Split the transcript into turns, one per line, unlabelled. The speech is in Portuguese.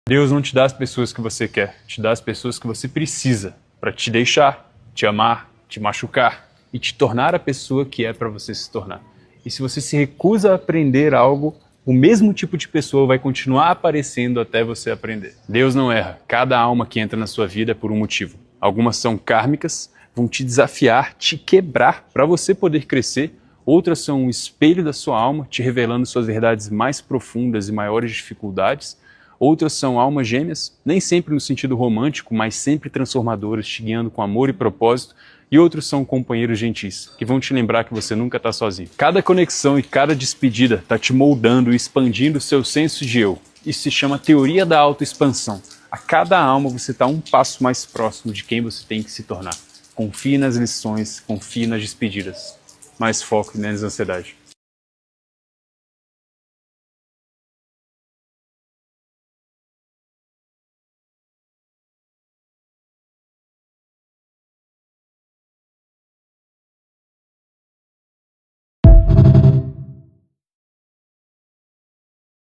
Deus não te dá as pessoas que você quer, te dá as pessoas que você precisa para te deixar, te amar, te machucar e te tornar a pessoa que é para você se tornar. E se você se recusa a aprender algo, o mesmo tipo de pessoa vai continuar aparecendo até você aprender. Deus não erra. Cada alma que entra na sua vida é por um motivo. Algumas são kármicas, vão te desafiar, te quebrar para você poder crescer. Outras são um espelho da sua alma, te revelando suas verdades mais profundas e maiores dificuldades. Outras são almas gêmeas, nem sempre no sentido romântico, mas sempre transformadoras, te guiando com amor e propósito. E outros são companheiros gentis, que vão te lembrar que você nunca está sozinho. Cada conexão e cada despedida está te moldando e expandindo o seu senso de eu. Isso se chama teoria da autoexpansão. A cada alma você está um passo mais próximo de quem você tem que se tornar. Confie nas lições, confie nas despedidas. Mais foco e menos ansiedade.